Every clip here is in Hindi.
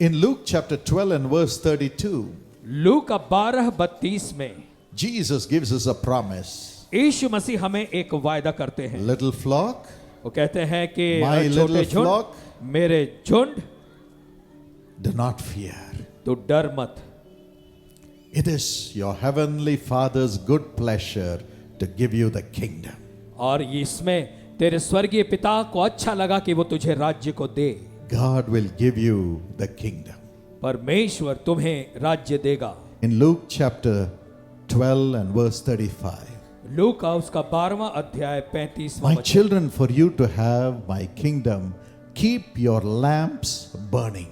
In Luke chapter 12 and verse 32, लूका 12:32 में Jesus gives us a promise. यीशु मसीह हमें एक वायदा करते हैं। Little flock, वो कहते हैं कि My छोटे little झुंड, flock, मेरे झुंड, do not fear. तो डर मत। It is your heavenly Father's good pleasure to give you the kingdom. और इसमें तेरे स्वर्गीय पिता को अच्छा लगा कि वो तुझे राज्य को दे। God will give you the kingdom. परमेश्वर तुम्हें राज्य देगा। In Luke chapter 12 and verse 35, लूका उसका 12वां अध्याय 35वां My वचन। children, for you to have my kingdom, keep your lamps burning.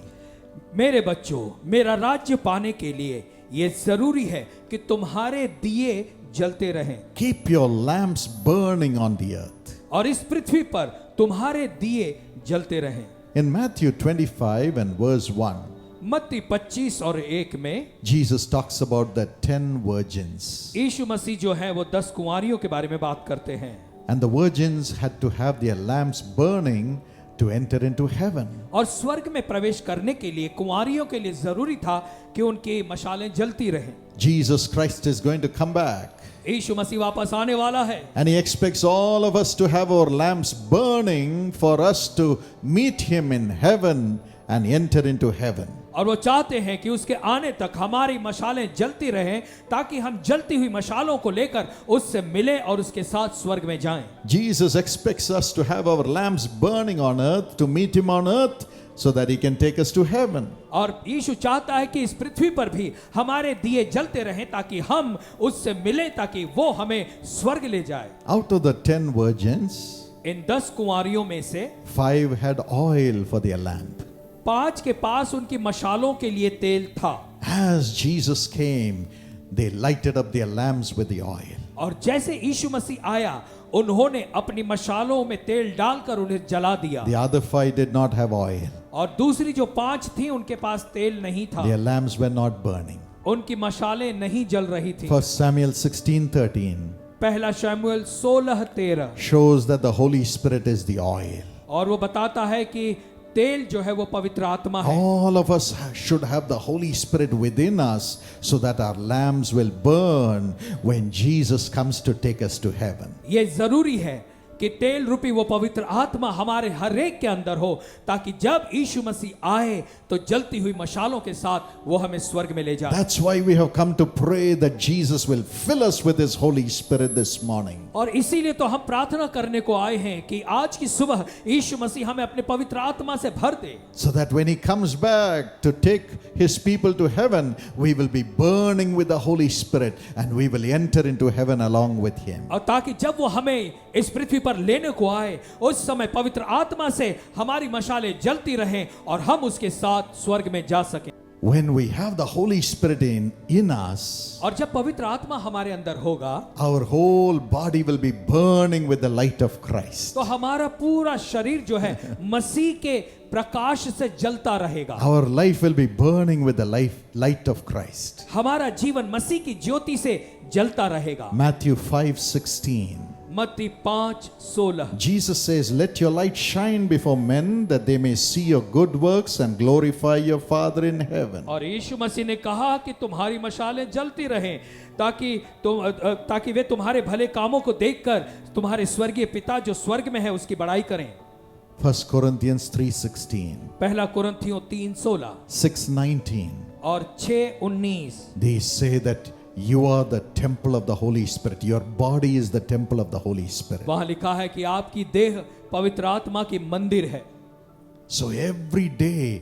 मेरे बच्चों, मेरा राज्य पाने के लिए ये जरूरी है कि तुम्हारे दिए जलते रहें Keep your lamps burning on the earth. और इस पृथ्वी पर तुम्हारे दिए जलते रहें। In Matthew 25 and verse 1, मत्ती 25 और 1 में Jesus talks about the 10 virgins. यीशु मसीह जो है वो 10 कुंवारियों के बारे में बात करते हैं। And the virgins had to have their lamps burning to enter into heaven. और स्वर्ग में प्रवेश करने के लिए कुंवारियों के लिए जरूरी था कि उनकी मशालें जलती रहें। Jesus Christ is going to come back. यीशु मसीह वापस आने वाला है And he expects all of us to have our lamps burning for us to meet him in heaven and enter into heaven. और वो चाहते हैं कि उसके आने तक हमारी मशालें जलती रहें ताकि हम जलती हुई मशालों को लेकर उससे मिले और उसके साथ स्वर्ग में जाएं। Jesus expects us to have our lamps burning on earth to meet him on earth so that he can take us to heaven. और यीशु चाहता है कि इस पृथ्वी पर भी हमारे दिए जलते रहें ताकि हम उससे मिले ताकि वो हमें स्वर्ग ले जाए। Out of the 10 virgins, इन 10 कुंवारियों में से 5 had oil for their lamp. 5 के पास उनकी मशालों के लिए तेल था। As Jesus came, they lighted up their lamps with the oil. और जैसे यीशु मसीह आया उन्होंने अपनी मशालों में तेल डालकर उन्हें जला दिया। The other 5 did not have oil. और दूसरी जो 5 थी उनके पास तेल नहीं था। Their lamps were not burning. उनकी मशालें नहीं जल रही थी। 1 Samuel 16:13 पहला शमूएल 16:13 shows that the Holy Spirit is the oil. और वो बताता है कि तेल जो है वो पवित्र आत्मा है। All of us should have the Holy Spirit within us so that our lamps will burn when Jesus comes to take us to heaven. ये जरूरी है कि तेल रूपी वो पवित्र आत्मा हमारे हर एक के अंदर हो ताकि जब यीशु मसीह आए तो जलती हुई मशालों के साथ वो हमें स्वर्ग में ले जाए। That's why we have come to pray that Jesus will fill us with his Holy Spirit this morning. और इसीलिए तो हम प्रार्थना करने को आए हैं कि आज की सुबह यीशु मसीह हमें अपने पवित्र आत्मा से भर दे। So that when he comes back to take his people to heaven, we will be burning with the Holy Spirit and we will enter into heaven along with him. और ताकि जब वो हमें इस पृथ्वी पर लेने को आए उस समय पवित्र आत्मा से हमारी मशालें जलती रहें और हम उसके साथ स्वर्ग में जा सकें। When we have the Holy Spirit in us, और जब पवित्र आत्मा हमारे अंदर होगा our whole body will be burning with the light of Christ. तो हमारा पूरा शरीर जो है मसीह के प्रकाश से जलता रहेगा। Our life will be burning with the light of Christ. हमारा जीवन मसीह की ज्योति से जलता रहेगा। Matthew 5:16. मत्ती 5:16 Jesus says, "Let your light shine before men that they may see your good works and glorify your Father in heaven." और यीशु मसीह ने कहा कि तुम्हारी मशालें जलती रहें ताकि वे तुम्हारे भले कामों को देखकर तुम्हारे स्वर्गीय पिता जो स्वर्ग में है उसकी बड़ाई करें। 1 Corinthians 3:16, पहला कुरिन्थियों 3:16 6:19. और 6:19 They say that you are the temple of the Holy Spirit. Your body is the temple of the Holy Spirit. वहां लिखा है कि आपकी देह पवित्र आत्मा की मंदिर है। So every day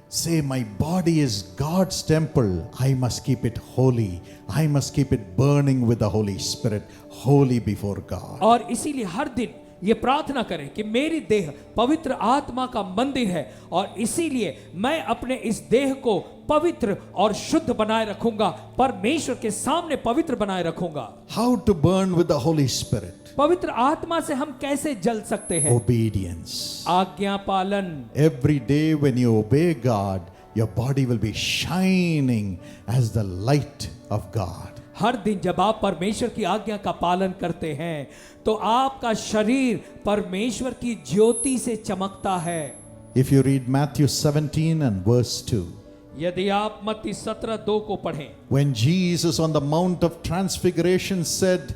say, my body is God's temple. I must keep it holy. I must keep it burning with the Holy Spirit, holy before God. और इसीलिए हर दिन ये प्रार्थना करें कि मेरी देह पवित्र आत्मा का मंदिर है और इसीलिए मैं अपने इस देह को पवित्र और शुद्ध बनाए रखूंगा, परमेश्वर के सामने पवित्र बनाए रखूंगा। How to burn with the Holy Spirit? पवित्र आत्मा से हम कैसे जल सकते हैं? Obedience. आज्ञा पालन। Every day when you obey God, your body will be shining as the light of God. हर दिन जब आप परमेश्वर की आज्ञा का पालन करते हैं तो आपका शरीर परमेश्वर की ज्योति से चमकता है। If you read Matthew 17 and verse 2, यदि आप मत्ती 17:2 को पढ़ें, when Jesus on the Mount of Transfiguration said,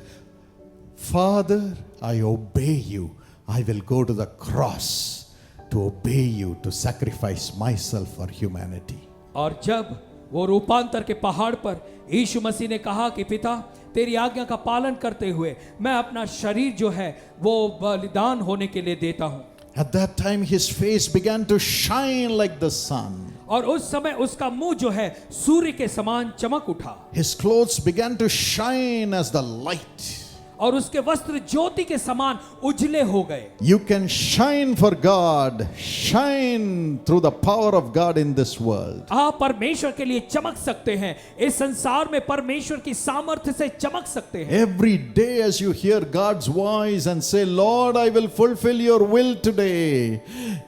Father, I obey you. I will go to the cross to obey you, to sacrifice myself for humanity. और जब वो रूपांतर के पहाड़ पर यीशु मसीह ने कहा कि पिता तेरी आज्ञा का पालन करते हुए मैं अपना शरीर जो है वो बलिदान होने के लिए देता हूं। At that time, his face began to shine like the sun. और उस समय उसका मुंह जो है सूर्य के समान चमक उठा, His clothes began to shine as the light. और उसके वस्त्र ज्योति के समान उजले हो गए। You can shine for God, shine through the power of God in this world. आप परमेश्वर के लिए चमक सकते हैं, इस संसार में परमेश्वर की सामर्थ्य से चमक सकते हैं। Every day as you hear God's voice and say, Lord, I will fulfill your will today,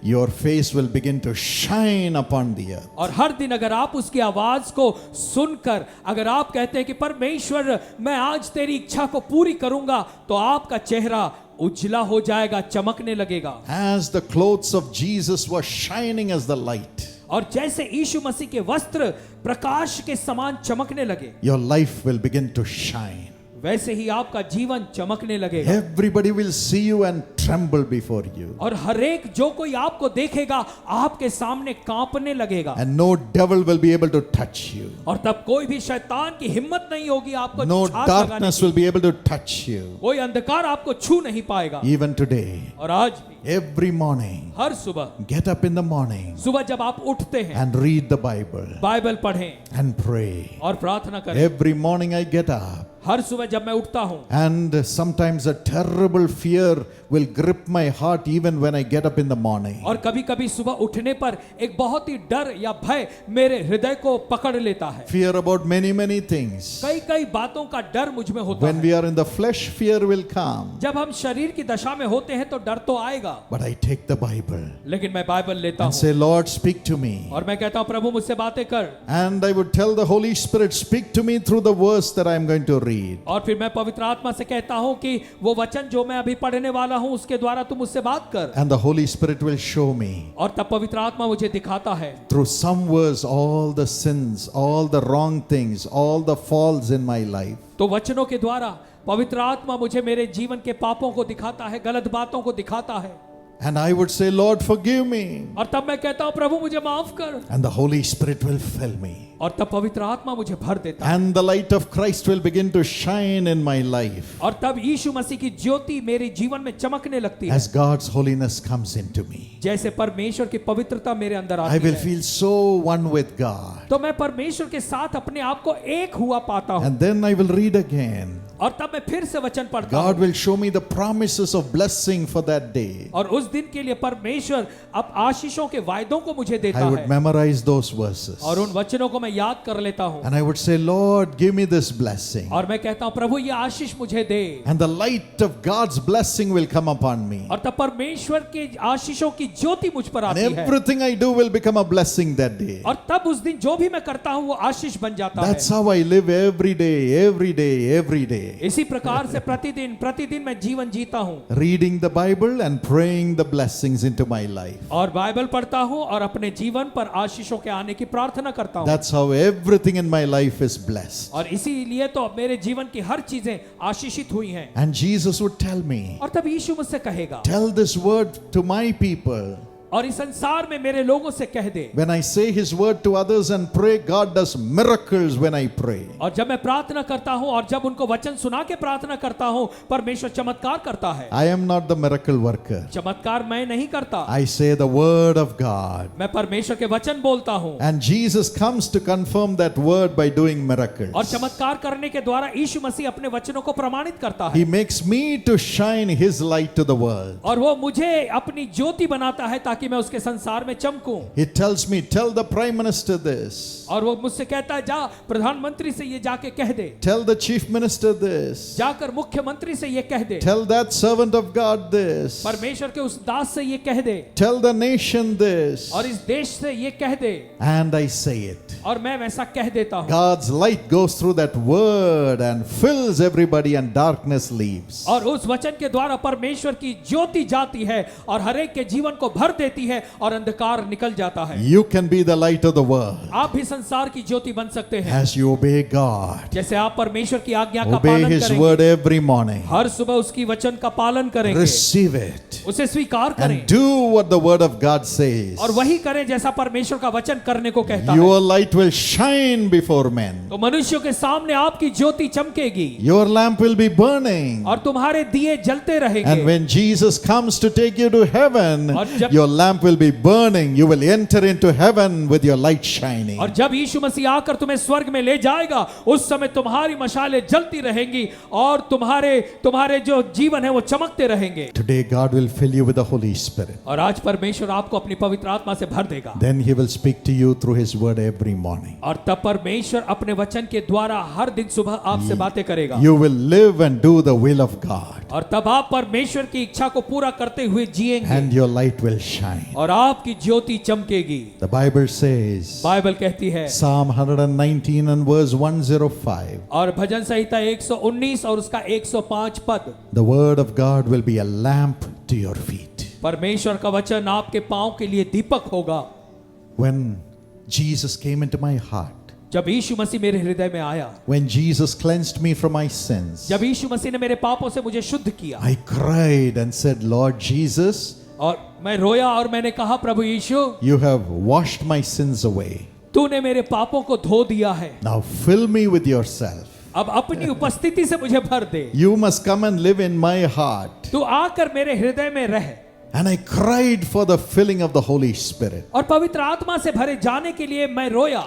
your face will begin to shine upon the earth. और हर दिन अगर आप उसकी आवाज को सुनकर अगर आप कहते हैं कि परमेश्वर मैं आज तेरी इच्छा को पूरी करूंगा, तो आपका चेहरा उजला हो जाएगा, चमकने लगेगा। As the clothes of Jesus were shining as the light, और जैसे यीशु मसीह के वस्त्र प्रकाश के समान चमकने लगे, your life will begin to shine. वैसे ही आपका जीवन चमकने लगेगा। Everybody will see you and tremble before you. और हर एक जो कोई आपको देखेगा आपके सामने कांपने लगेगा। And no devil will be able to touch you. और तब कोई भी शैतान की हिम्मत नहीं होगी आपको No छाप लगाने darkness की। will be able to touch you. कोई अंधकार आपको छू नहीं पाएगा। Even today, और आज भी every morning, हर सुबह get up in the morning सुबह जब आप उठते हैं and read the Bible Bible पढ़ें and pray. और प्रार्थना करें। Every morning I get up, हर सुबह जब मैं उठता हूं and sometimes a terrible fear will grip my heart even when I get up in the morning. और कभी-कभी सुबह उठने पर एक बहुत ही डर या भय मेरे हृदय को पकड़ लेता है। Fear about many things. कई बातों का डर मुझ में होता When है। we are in the flesh, fear will come. जब हम शरीर की दशा में होते हैं तो डर तो आएगा, But I take the Bible लेकिन मैं बाइबल लेता and हूं say, Lord, speak to me. और मैं कहता हूं प्रभु मुझसे बातें कर। And I would tell the Holy Spirit, speak to me through the verse that I am going to read. और फिर मैं पवित्र आत्मा से कहता हूं कि वो वचन जो मैं अभी पढ़ने वाला हूं उसके द्वारा तुम मुझसे बात कर। And the Holy Spirit will show me और तब पवित्र आत्मा मुझे दिखाता है through some verse all the sins, all the wrong things, all the faults in my life. तो वचनों के द्वारा पवित्र आत्मा मुझे मेरे जीवन के पापों को दिखाता है, गलत बातों को दिखाता है। And I would say, Lord, forgive me. और तब मैं कहता हूं प्रभु मुझे माफ कर। And the Holy Spirit will fill me. और तब पवित्र आत्मा मुझे भर देता है। And the light of Christ will begin to shine in my life और तब यीशु मसीह की ज्योति मेरे जीवन में चमकने लगती है। as God's holiness comes into me. जैसे परमेश्वर की पवित्रता मेरे अंदर I आती will है, feel so one with God. तो मैं परमेश्वर के साथ अपने आप को एक हुआ पाता हूं। And then I will read again. और तब मैं फिर से वचन पढ़ता God हूं will show me the promises of blessing for that day. और उस दिन के लिए परमेश्वर अब आशीषों के वायदों को मुझे देता I would है memorize those verses. और उन वचनों को मैं याद कर लेता हूं And I would say, Lord, give me this blessing. और मैं कहता हूं प्रभु ये आशीष मुझे दे। And the light of God's blessing will come upon me. और तब परमेश्वर के आशीषों की ज्योति मुझ पर And आती है everything I do will become a blessing that day. और तब उस दिन जो भी मैं करता हूं वो आशीष बन जाता That's है। how I live every day, every day, every day. इसी प्रकार से प्रतिदिन मैं जीवन जीता हूं Reading the Bible and praying the blessings into my life. और बाइबल पढ़ता हूं और अपने जीवन पर आशीषों के आने की प्रार्थना करता हूं। That's how everything in my life is blessed. और इसीलिए तो मेरे जीवन की हर चीजें आशीषित हुई हैं। And Jesus would tell me, और तब यीशु मुझसे कहेगा tell this word to my people. और इस संसार में मेरे लोगों से कह दे। When I say his word to others and pray, God does miracles when I pray. और जब मैं प्रार्थना करता हूं और जब उनको वचन सुना के प्रार्थना करता हूं परमेश्वर चमत्कार करता है। I am not the miracle worker. चमत्कार मैं नहीं करता, I say the word of God. मैं परमेश्वर के वचन बोलता हूं And Jesus comes to confirm that word by doing miracles. और चमत्कार करने के द्वारा यीशु मसीह अपने वचनों को प्रमाणित करता है He makes me to shine his light to the world. और वो मुझे अपनी ज्योति बनाता है ताकि मैं उसके संसार में चमकूं। He tells me, tell the prime minister this. और वो मुझसे कहता है जा प्रधानमंत्री से ये जाके कह दे, Tell the chief minister this. जाकर मुख्यमंत्री से ये कह दे, Tell that servant of God this. परमेश्वर के उस दास से ये कह दे Tell the nation this. और इस देश से ये कह दे। And I say it. और मैं वैसा कह देता हूं God's light goes through that word and fills everybody and darkness leaves. और उस वचन के द्वारा परमेश्वर की ज्योति जाती है और हर एक के जीवन को भर देती लेती है और अंधकार निकल जाता है। You can be the light of the world आप भी संसार की ज्योति बन सकते हैं as you obey God. जैसे आप परमेश्वर की आज्ञा का Obey पालन His करेंगे, word every morning. हर सुबह उसकी वचन का पालन करेंगे, Receive it उसे स्वीकार करें and do what the word of God says. और वही करें जैसा परमेश्वर का वचन करने को कहता है। Your light will shine before men. तो मनुष्यों के सामने आपकी ज्योति चमकेगी Your lamp will be burning. और तुम्हारे दिए जलते And रहेंगे। when Jesus comes to take you to heaven, और जब- your lamp will be burning. You will enter into heaven with your light shining. और जब यीशु मसीह आकर तुम्हें स्वर्ग में ले जाएगा, उस समय तुम्हारी मशालें जलती रहेंगी और तुम्हारे जो जीवन है वो चमकते रहेंगे। Today God will fill you with the Holy Spirit. और आज परमेश्वर आपको अपनी पवित्र आत्मा से भर देगा Then He will speak to you through His word every morning. और तब परमेश्वर अपने वचन के द्वारा हर दिन सुबह आपसे बातें करेगा You will live and do the will of God, और तब आप परमेश्वर की इच्छा को पूरा करते हुए जिएंगे and your light will shine. और आपकी ज्योति चमकेगी। The Bible says, बाइबल कहती है Psalm 119 and verse 105, और भजन संहिता 119 और उसका 105 पद, the word of God will be a lamp to your feet. परमेश्वर का वचन आपके पांव के लिए दीपक होगा। When Jesus came into my heart, जब यीशु मसीह मेरे हृदय में आया, when Jesus cleansed me from my sins, जब यीशु मसीह ने मेरे पापों से मुझे शुद्ध किया, I cried and said, Lord Jesus, और मैं रोया और मैंने कहा, प्रभु यीशु, you have washed my sins away. तूने मेरे पापों को धो दिया है, Now fill me with yourself. अब अपनी उपस्थिति से मुझे भर दे। You must come and live in my heart. तू आकर मेरे हृदय में रह। And I cried for the filling of the Holy Spirit. और पवित्र आत्मा से भरे जाने के लिए मैं रोया।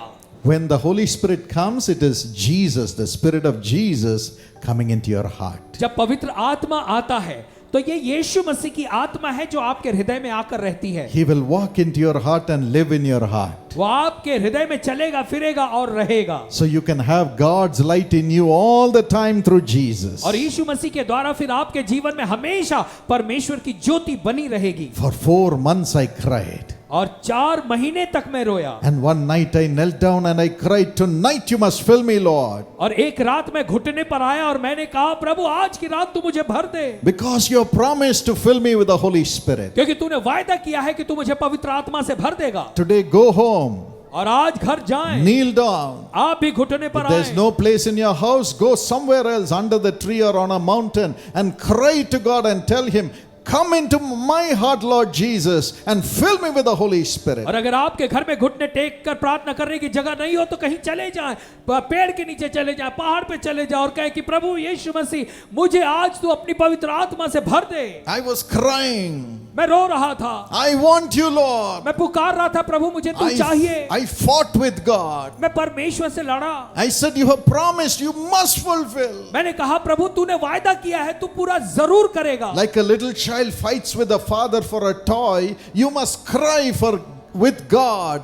When the Holy Spirit comes, it is Jesus, the Spirit of Jesus, coming into your heart. जब पवित्र आत्मा आता है तो ये यीशु मसीह की आत्मा है जो आपके हृदय में आकर रहती है। He will walk into your heart and live in your heart. वो आपके हृदय में चलेगा फिरेगा और रहेगा। So you can have God's light in you all the time through Jesus. और यीशु मसीह के द्वारा फिर आपके जीवन में हमेशा परमेश्वर की ज्योति बनी रहेगी। For 4 months I cried. और 4 महीने तक मैं रोया। And one night I knelt down and I cried, tonight you must fill me, Lord. और एक रात मैं घुटने पर आया और मैंने कहा, प्रभु आज की रात तू मुझे भर दे। Because you have promised to fill me with the Holy Spirit. क्योंकि तूने वायदा किया है कि तू मुझे पवित्र आत्मा से भर देगा। Today go home. और आज घर जाएं। Kneel down. आप भी घुटने पर If there's आए। no place in your house, go somewhere else under the tree or on a mountain and cry to God and tell Him, come into my heart, Lord Jesus, and fill me with the Holy Spirit. और अगर आपके घर में घुटने टेक कर प्रार्थना करने की जगह नहीं हो तो कहीं चले जाएं, पेड़ के नीचे चले जाएं, पहाड़ पे चले जाएं और कहें कि प्रभु यीशु मसीह मुझे आज तू अपनी पवित्र आत्मा से भर दे। I was crying. मैं रो रहा था। I want you, Lord. मैं पुकार रहा था, प्रभु मुझे तू चाहिए। I fought with God. मैं परमेश्वर से लड़ा। I said, you have promised, you must fulfill. मैंने कहा, प्रभु तूने वायदा किया है, तू पूरा जरूर करेगा। Like a little child fights with the father for a toy, you must cry with God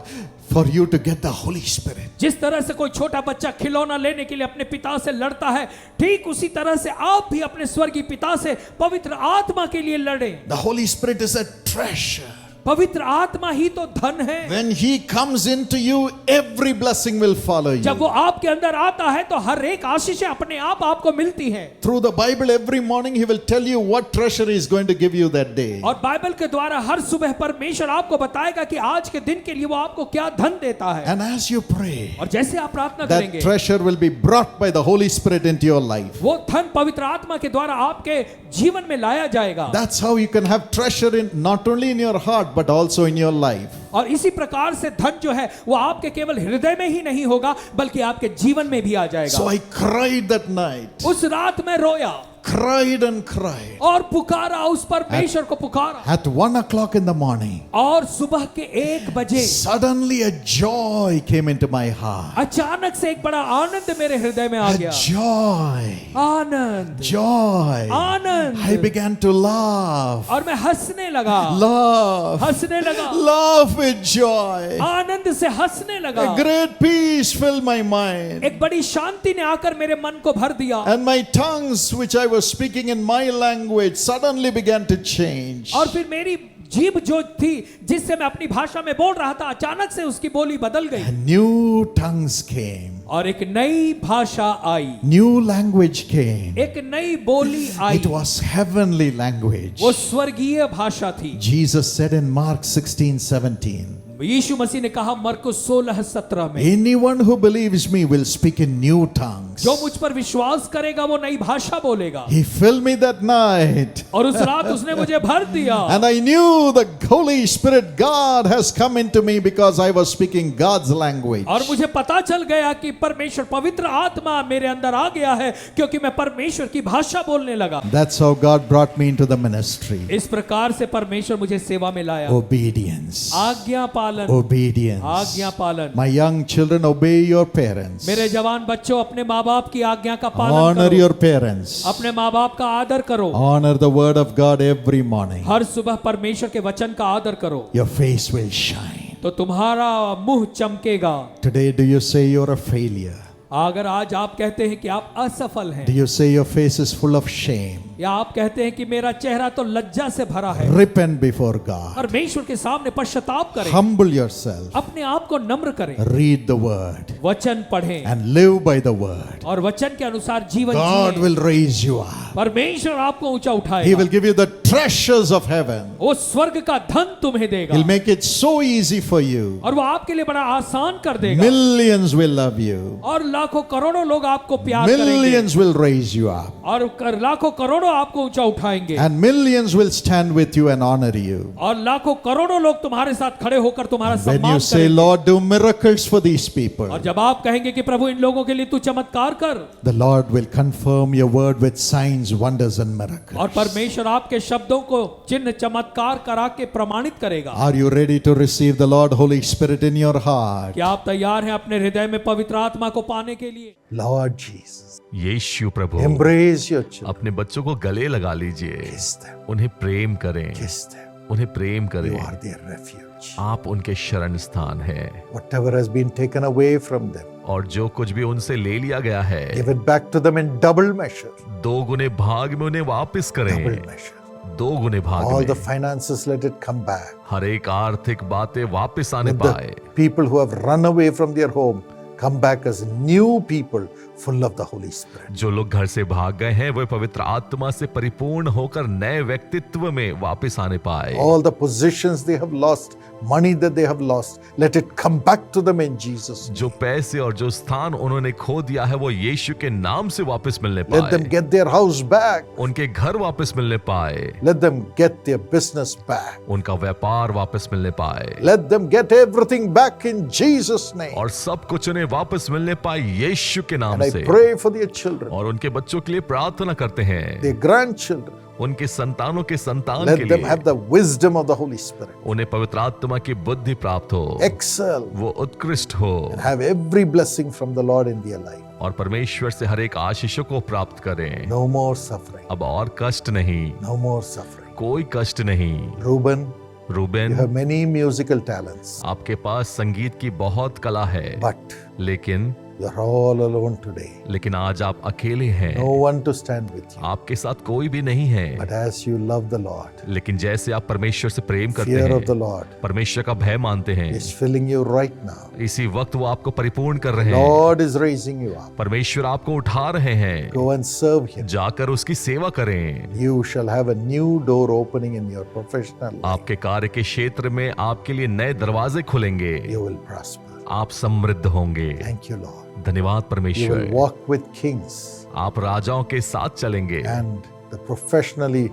for you to get the Holy Spirit. जिस तरह से कोई छोटा बच्चा खिलौना लेने के लिए अपने पिता से लड़ता है, ठीक उसी तरह से आप भी अपने स्वर्गीय पिता से पवित्र आत्मा के लिए लड़े। The Holy Spirit is a treasure. पवित्र आत्मा ही तो धन है। When He comes into you, every blessing will follow you. जब वो आपके अंदर आता है तो हर एक आशीषें अपने आप आपको मिलती हैं। Through the Bible, every morning He will tell you what treasure He is going to give you that day. और बाइबल के द्वारा हर सुबह परमेश्वर आपको बताएगा कि आज के दिन के लिए वो आपको क्या धन देता है। And as you pray, और जैसे आप प्रार्थना that करेंगे, treasure will be brought by the Holy Spirit into your life. वो धन पवित्र आत्मा के द्वारा आपके जीवन में लाया जाएगा। That's how you can have treasure in not only in your heart but also in your life. और इसी प्रकार से धन जो है वो आपके केवल हृदय में ही नहीं होगा बल्कि आपके जीवन में भी आ जाएगा। So I cried that night. उस रात मैं रोया, Cried and cried. और पुकारा, उस परमेश्वर को पुकारा। At 1 o'clock in the morning, और सुबह के 1 बजे suddenly a joy came into my heart. अचानक से एक बड़ा आनंद मेरे हृदय में आ A गया। joy. Anand, Joy. Anand. I began to laugh. और मैं हंसने लगा, Laugh. हंसने लगा, Laugh with joy. आनंद से हंसने लगा। A great peace filled my mind. एक बड़ी शांति ने आकर मेरे मन को भर दिया। And my tongues, which I was speaking in my language, suddenly began to change. और फिर मेरी जीभ जो थी जिससे मैं अपनी भाषा में बोल रहा था, अचानक से उसकी बोली बदल गई And new tongues came. और एक नई भाषा आई, New language came. एक नई बोली आई। It was heavenly language. वो स्वर्गीय भाषा थी। Jesus said in Mark 16:17, यीशु मसीह ने कहा मरकुस 16:17 में, anyone who believes me will speak in new tongues. जो मुझ पर विश्वास करेगा वो नई भाषा बोलेगा। He filled me that night. और उस रात उसने मुझे भर दिया And I knew the Holy Spirit, God has come into me because I was speaking God's language. और मुझे पता चल गया कि परमेश्वर पवित्र आत्मा मेरे अंदर आ गया है क्योंकि मैं परमेश्वर की भाषा बोलने लगा। That's how God brought me into the ministry. इस प्रकार से परमेश्वर मुझे सेवा में लाया। Obedience. आज्ञा पालन, Obedience. आज्ञा पालन। My young children, obey your parents. मेरे जवान बच्चों, अपने माँ बाप की आज्ञा का पालन Honor करो। your parents. अपने माँ बाप का आदर करो। Honor the word of God every morning. हर सुबह परमेश्वर के वचन का आदर करो Your face will shine. तो तुम्हारा मुंह चमकेगा। Today, do you say you're a failure? अगर आज आप कहते हैं कि आप असफल हैं, Do you say your face is full of shame? या आप कहते हैं कि मेरा चेहरा तो लज्जा से भरा है, Repent before God. परमेश्वर के सामने पश्चाताप करें, Humble yourself. अपने आप को नम्र करें, Read the word वचन पढ़ें and live by the word. और वचन के अनुसार जीवन God जिएं। will raise you up. परमेश्वर आपको ऊंचा He उठाएगा, will give you the treasures of heaven. वो स्वर्ग का धन तुम्हें देगा He'll make it so easy for you. और वो आपके लिए बड़ा आसान कर देगा Millions will love you. और लाखों करोड़ों लोग आपको प्यार करेंगे Millions will raise you up. और लाखों करोड़ों आपको ऊंचा उठाएंगे And millions will stand with you and honor you. और लाखों करोड़ों लोग तुम्हारे साथ खड़े होकर तुम्हारा When सम्मान you say, करेंगे। Lord, do miracles for these people, और जब आप कहेंगे कि प्रभु इन लोगों के लिए तू चमत्कार कर, the Lord will confirm your word with signs, wonders, and miracles. और परमेश्वर आपके शब्दों को चिन्ह चमत्कार करा के प्रमाणित करेगा। Are you ready to receive the Lord Holy Spirit in your heart? क्या आप तैयार हैं अपने हृदय में पवित्र आत्मा को पाने के लिए? Lord Jesus, Yeshu Prabhu embrace your children. अपने बच्चों को गले लगा लीजिए, Kiss them. उन्हें प्रेम करें, Kiss them. उन्हें प्रेम You करें। are their refuge. आप उनके शरण स्थान हैं Whatever has been taken away from them, और जो कुछ भी उनसे ले लिया गया है give it back to them in double measure. 2 गुने भाग में उन्हें वापस Double करें। measure. 2 गुने भाग All the में finances, let it come back. हर एक आर्थिक बातें वापस आने Let पाए। the people who have run away from their home come back as new people full of the Holy Spirit. जो लोग घर से भाग गए हैं वे पवित्र आत्मा से परिपूर्ण होकर नए व्यक्तित्व में वापस आने पाए। All the positions they have lost, money that they have lost, let it come back to them in Jesus' name. जो पैसे और जो स्थान उन्होंने खो दिया है वो यीशु के नाम से वापस मिलने Let them पाए। get their house back. उनके घर वापस मिलने पाए, Let them get their business back. उनका व्यापार वापस मिलने पाए Let them get everything back in Jesus' name. और सब कुछ उन्हें वापस मिलने पाए यीशु के नाम And I से। pray for their children, और उनके बच्चों के लिए प्रार्थना करते हैं, their grandchildren. उनके संतानों के संतान Let के them लिए have the wisdom of the Holy Spirit. उन्हें पवित्र आत्मा की बुद्धि प्राप्त हो, Excel वो उत्कृष्ट हो and have every blessing from the Lord in their life. और परमेश्वर से हर एक आशीषों को प्राप्त करें। No more suffering. अब और कष्ट नहीं, No more suffering. कोई कष्ट नहीं। Reuben, you Reuben, have many musical talents, आपके पास संगीत की बहुत कला है, but लेकिन you're all alone today. आज आप अकेले हैं। No one to stand with you. आपके साथ कोई भी नहीं है। But as you love the Lord, लेकिन जैसे आप परमेश्वर से प्रेम करते fear of the हैं, Lord परमेश्वर का भय मानते हैं, is filling you right now. इसी वक्त वो आपको परिपूर्ण कर रहे हैं। Lord is raising you up. परमेश्वर आपको उठा रहे हैं। Go and serve Him. जाकर उसकी सेवा करें। You shall have a new door opening in your professional life. आपके कार्य के क्षेत्र में आपके लिए नए दरवाजे खुलेंगे। You will prosper. आप समृद्ध होंगे। Thank you, Lord. धन्यवाद You परमेश्वर। will walk with kings आप राजाओं के साथ चलेंगे and the professionally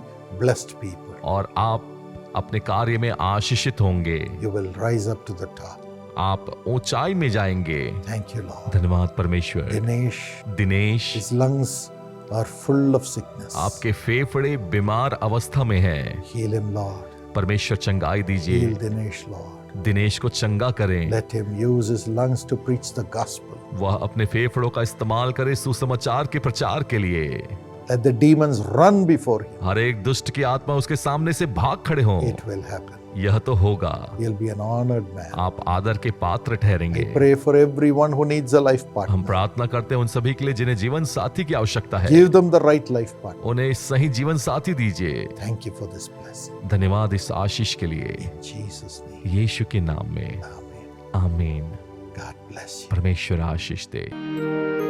blessed people. और आप अपने कार्य में आशीषित होंगे। You will rise up to the top. आप ऊंचाई में जाएंगे। Thank you, Lord. धन्यवाद परमेश्वर। Dinesh, Dinesh, his lungs are full of sickness. आपके फेफड़े बीमार अवस्था में हैं। Heal him, Lord. परमेश्वर चंगाई दीजिए। Heal Dinesh, Lord. दिनेश को चंगा करें। Let him use his lungs to preach the gospel. वह अपने फेफड़ों का इस्तेमाल करे सुसमाचार के प्रचार के लिए। Let the demons run before him. हर एक दुष्ट की आत्मा उसके सामने से भाग खड़े हों। It will happen. यह तो होगा। You'll be an honored man. आप आदर के पात्र ठहरेंगे। I pray for everyone who needs a life हम partner. प्रार्थना करते हैं उन सभी के लिए जिन्हें जीवन साथी की आवश्यकता है। Give them the right life partner. उन्हें सही जीवन साथी दीजिए। Thank you for this blessing. धन्यवाद इस आशीष के लिए, In Jesus' name. यीशु के नाम में Amen. आमीन। God bless you. परमेश्वर आशीष दे।